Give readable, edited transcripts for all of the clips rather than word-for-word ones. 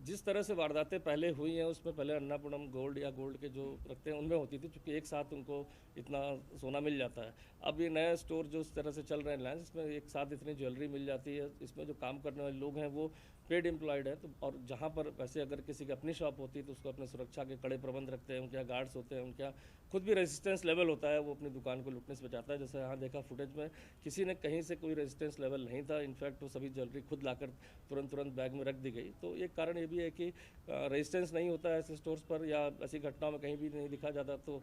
जिस तरह से वारदातें पहले हुई हैं उसमें पहले अन्नापूर्णम गोल्ड या गोल्ड के जो रखते हैं उनमें होती थी, क्योंकि एक साथ उनको इतना सोना मिल जाता है। अब ये नया स्टोर जो इस तरह से चल रहे हैं रिलायंस, इसमें एक साथ इतनी ज्वेलरी मिल जाती है। इसमें जो काम करने वाले लोग हैं वो पेड एम्प्लॉयड है, तो और जहाँ पर वैसे अगर किसी की अपनी शॉप होती है तो उसको अपने सुरक्षा के कड़े प्रबंध रखते हैं, उनके यहाँ गार्ड्स होते हैं, उनके यहाँ खुद भी रेजिस्टेंस लेवल होता है, वो अपनी दुकान को लूटने से बचाता है। जैसे यहाँ देखा फुटेज में, किसी ने कहीं से कोई रेजिस्टेंस लेवल नहीं था, इनफैक्ट वो सभी ज्वेलरी खुद लाकर तुरंत बैग में रख दी गई। तो एक कारण ये भी है कि रेजिस्टेंस नहीं होता है ऐसे स्टोर्स पर, या ऐसी घटनाओं में कहीं भी नहीं दिखा जाता, तो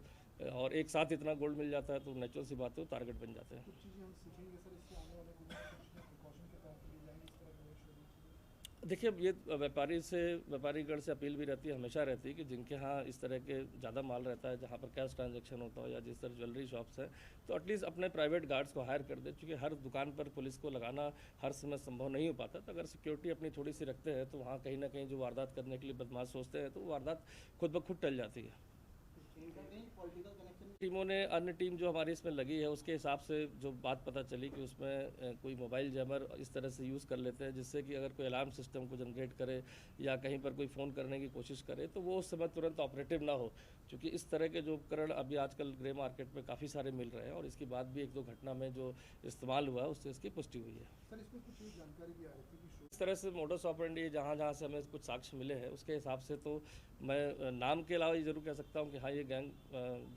और एक साथ इतना गोल्ड मिल जाता है तो नेचुरल सी बात है, टारगेट बन जाते हैं। देखिए, ये व्यापारीगण से अपील भी रहती है, हमेशा रहती है कि जिनके यहाँ इस तरह के ज़्यादा माल रहता है, जहाँ पर कैश ट्रांजैक्शन होता हो या जिस तरह ज्वेलरी शॉप्स हैं, तो एटलीस्ट अपने प्राइवेट गार्ड्स को हायर कर दे, क्योंकि हर दुकान पर पुलिस को लगाना हर समय संभव नहीं हो पाता। तो अगर सिक्योरिटी अपनी थोड़ी सी रखते हैं तो वहाँ कहीं ना कहीं जो वारदात करने के लिए बदमाश सोचते हैं तो वारदात खुद ब खुद टल जाती है। टीमों ने, अन्य टीम जो हमारी इसमें लगी है उसके हिसाब से जो बात पता चली कि उसमें कोई मोबाइल जैमर इस तरह से यूज़ कर लेते हैं, जिससे कि अगर कोई अलार्म सिस्टम को जनरेट करे या कहीं पर कोई फ़ोन करने की कोशिश करे तो वो उस समय तुरंत ऑपरेटिव ना हो, क्योंकि इस तरह के जो उपकरण अभी आजकल ग्रे मार्केट में काफ़ी सारे मिल रहे हैं। और इसके बाद भी एक दो घटना में जो इस्तेमाल हुआ है उससे इसकी पुष्टि हुई है। सर, इसमें कुछ जानकारी भी आ रही थी कि इस तरह से मोडस ऑपरेंडी जहाँ जहाँ से हमें कुछ साक्ष्य मिले हैं उसके हिसाब से तो मैं नाम के अलावा ये ज़रूर कह सकता हूँ कि हाँ, ये गैंग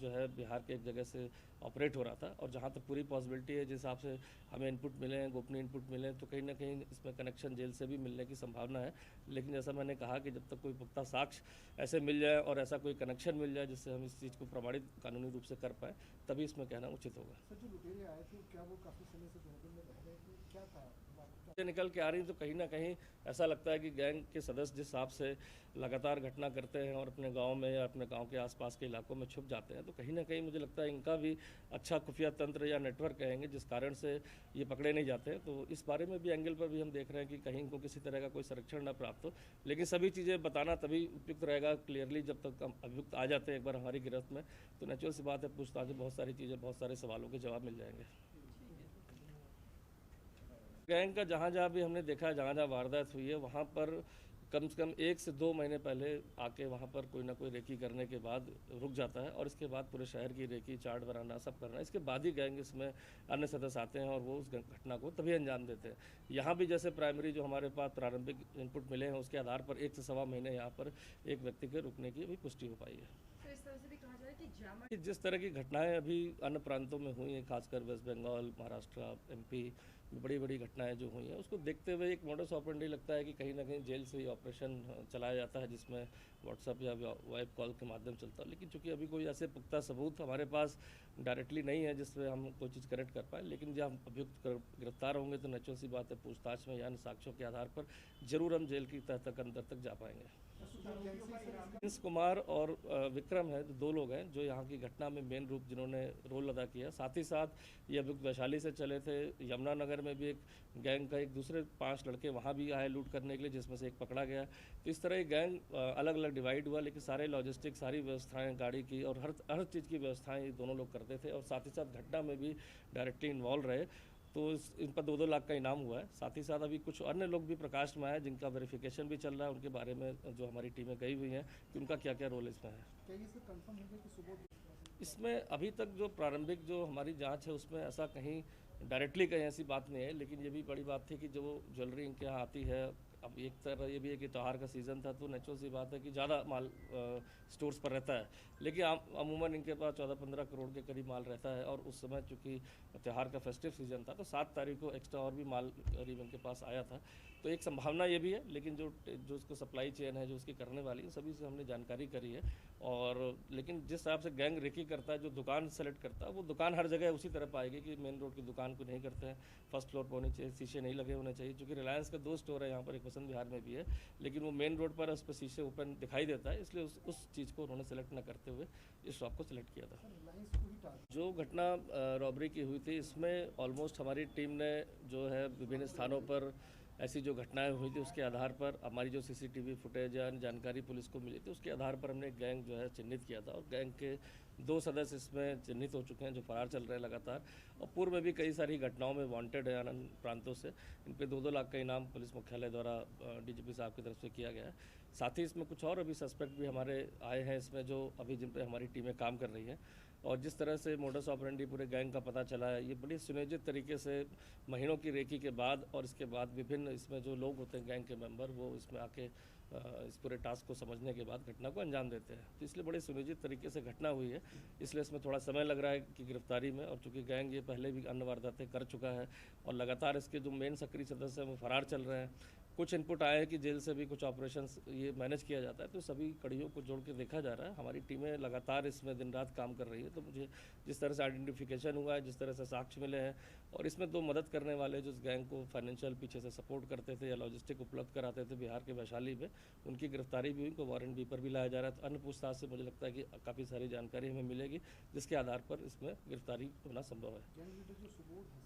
जो है बिहार के एक जगह से ऑपरेट हो रहा था। और जहाँ तक पूरी पॉसिबिलिटी है, जिस हिसाब से हमें इनपुट मिले हैं, गोपनीय इनपुट मिले हैं, तो कहीं ना कहीं इसमें कनेक्शन जेल से भी मिलने की संभावना है। लेकिन जैसा मैंने कहा कि जब तक कोई पुख्ता साक्ष्य ऐसे मिल जाए और ऐसा कोई कनेक्शन मिल जाए जिससे हम इस चीज़ को प्रमाणित कानूनी रूप से कर पाएँ, तभी इसमें कहना उचित होगा। सर, जो लुटेरे आए थे क्या वो काफ़ी समय से देहरादून में रह रहे थे, क्या था? निकल के आ रही तो कहीं ना कहीं ऐसा लगता है कि गैंग के सदस्य जिस हिसाब से लगातार घटना करते हैं और अपने गांव में या अपने गांव के आसपास के इलाकों में छुप जाते हैं, तो कहीं ना कहीं मुझे लगता है इनका भी अच्छा खुफिया तंत्र या नेटवर्क कहेंगे जिस कारण से ये पकड़े नहीं जाते हैं। तो इस बारे में भी एंगल पर भी हम देख रहे हैं कि कहीं इनको किसी तरह का कोई संरक्षण न प्राप्त हो। लेकिन सभी चीज़ें बताना तभी उपयुक्त रहेगा क्लियरली जब तक हम अभियुक्त आ जाते हैं एक बार हमारी गिरफ्त में, तो नेचुरल सी बात है, पूछताछ में बहुत सारी चीज़ें, बहुत सारे सवालों के जवाब मिल जाएंगे। गैंग का जहाँ जहाँ भी हमने देखा है, जहाँ जहाँ वारदात हुई है वहाँ पर कम से कम 1 से 2 महीने पहले आके वहाँ पर कोई ना कोई रेकी करने के बाद रुक जाता है, और इसके बाद पूरे शहर की रेकी चार्ट बनाना सब करना, इसके बाद ही गैंग इसमें अन्य सदस्य आते हैं और वो उस घटना को तभी अंजाम देते हैं। यहाँ भी जैसे प्राइमरी जो हमारे पास प्रारंभिक इनपुट मिले हैं उसके आधार पर 1 से सवा महीने यहाँ पर एक व्यक्ति के रुकने की भी पुष्टि हो पाई है। तो इस तरह से भी कहा जाए कि जिस तरह की घटनाएं अभी अन्य प्रांतों में हुई हैं, खासकर वेस्ट बंगाल, महाराष्ट्र, एमपी में बड़ी बड़ी घटनाएं जो हुई हैं, उसको देखते हुए एक मोडस ऑपरेंडी लगता है कि कहीं ना कहीं जेल से ही ऑपरेशन चलाया जाता है, जिसमें व्हाट्सएप या वाइब कॉल के माध्यम चलता है। लेकिन चूंकि अभी कोई ऐसे पुख्ता सबूत हमारे पास डायरेक्टली नहीं है जिसमें हम कोई चीज़ करेक्ट कर पाए, लेकिन जब हम अभियुक्त गिरफ्तार होंगे तो नेचुरल सी बात है, पूछताछ में या अन्य साक्ष्यों के आधार पर जरूर हम जेल की तह तक अंदर तक जा पाएंगे। प्रिंस कुमार और विक्रम है, दो लोग हैं जो यहाँ की घटना में मेन रूप जिन्होंने रोल अदा किया। साथ ही साथ ये अभियुक्त वैशाली से चले थे, यमुनानगर में भी एक गैंग का एक दूसरे 5 लड़के वहाँ भी आए लूट करने के लिए, जिसमें से एक पकड़ा गया। तो इस तरह ये गैंग अलग अलग डिवाइड हुआ, लेकिन सारे लॉजिस्टिक, सारी व्यवस्थाएं, गाड़ी की और हर चीज़ की व्यवस्थाएं ये दोनों लोग करते थे, और साथ ही साथ घटना में भी डायरेक्टली इन्वॉल्व रहे। तो इन पर 2-2 लाख का इनाम हुआ है। साथ ही साथ अभी कुछ अन्य लोग भी प्रकाश में आए जिनका वेरिफिकेशन भी चल रहा है, उनके बारे में जो हमारी टीमें गई हुई हैं कि उनका क्या क्या रोल इसमें है। क्या ये सर कंफर्म हो गया कि सुबह इसमें अभी तक जो प्रारंभिक जो हमारी जांच है उसमें ऐसा कहीं डायरेक्टली कहीं ऐसी बात नहीं है, लेकिन ये भी बड़ी बात थी कि जो ज्वेलरी इनके यहाँ आती है, अब एक तरह ये भी है कि त्यौहार का सीज़न था तो नेचुरल सी बात है कि ज़्यादा माल स्टोर्स पर रहता है, लेकिन अमूमन इनके पास 14-15 करोड़ के करीब माल रहता है। और उस समय चूँकि त्यौहार का फेस्टिव सीज़न था तो 7 तारीख को एक्स्ट्रा और भी माल करीब इनके पास आया था। तो एक संभावना ये भी है, लेकिन जो उसको सप्लाई चेन है, जो उसकी करने वाली है, सभी से हमने जानकारी करी है। और लेकिन जिस हिसाब से गैंग रेकी करता है, जो दुकान सेलेक्ट करता है, वो दुकान हर जगह उसी तरह पाएगी कि मेन रोड की दुकान को नहीं करते हैं, फर्स्ट फ्लोर पर होनी चाहिए, शीशे नहीं लगे होने चाहिए। क्योंकि रिलायंस का 2 स्टोर है यहाँ पर, एक वसंत विहार में भी है, लेकिन वो मेन रोड पर उस पर शीशे ओपन दिखाई देता है, इसलिए उस चीज़ को उन्होंने सेलेक्ट न करते हुए इस शॉप को सिलेक्ट किया था। रिलायंस को ही टारगेट? जो घटना रॉबरी की हुई थी, इसमें ऑलमोस्ट हमारी टीम ने जो है विभिन्न स्थानों पर ऐसी जो घटनाएं हुई थी उसके आधार पर हमारी जो सीसीटीवी फुटेज या जानकारी पुलिस को मिली थी उसके आधार पर हमने एक गैंग जो है चिन्हित किया था और गैंग के 2 सदस्य इसमें चिन्हित हो चुके हैं जो फरार चल रहे हैं लगातार। और पूर्व में भी कई सारी घटनाओं में वांटेड है अन्य प्रांतों से। इन पे 2-2 लाख का इनाम पुलिस मुख्यालय द्वारा डीजीपी साहब की तरफ से किया गया है। साथ ही इसमें कुछ और अभी सस्पेक्ट भी हमारे आए हैं इसमें जो अभी जिन पे हमारी टीमें काम कर रही हैं। और जिस तरह से मोडस ऑपरेंडी पूरे गैंग का पता चला है, ये बड़ी सुनियोजित तरीके से महीनों की रेकी के बाद और इसके बाद विभिन्न इसमें जो लोग होते हैं गैंग के मेंबर, वो इसमें आके इस पूरे टास्क को समझने के बाद घटना को अंजाम देते हैं। तो इसलिए बड़े सुनियोजित तरीके से घटना हुई है, इसलिए इसमें थोड़ा समय लग रहा है कि गिरफ्तारी में। और चूँकि गैंग ये पहले भी अन्य वारदातें कर चुका है और लगातार इसके जो मेन सक्रिय सदस्य हैं वो फरार चल रहे हैं। कुछ इनपुट आए हैं कि जेल से भी कुछ ऑपरेशंस ये मैनेज किया जाता है, तो सभी कड़ियों को जोड़ के देखा जा रहा है। हमारी टीमें लगातार इसमें दिन रात काम कर रही है। तो मुझे जिस तरह से आइडेंटिफिकेशन हुआ है, जिस तरह से साक्ष्य मिले हैं और इसमें 2 मदद करने वाले जो इस गैंग को फाइनेंशियल पीछे से सपोर्ट करते थे या लॉजिस्टिक उपलब्ध कराते थे बिहार के वैशाली में, उनकी गिरफ्तारी भी हुई, उनको वारंट बी पर भी लाया जा रहा है। तो अन्य पूछताछ से मुझे लगता है कि काफ़ी सारी जानकारी हमें मिलेगी जिसके आधार पर इसमें गिरफ्तारी होना संभव है। गैंग लीडर जो सुबोध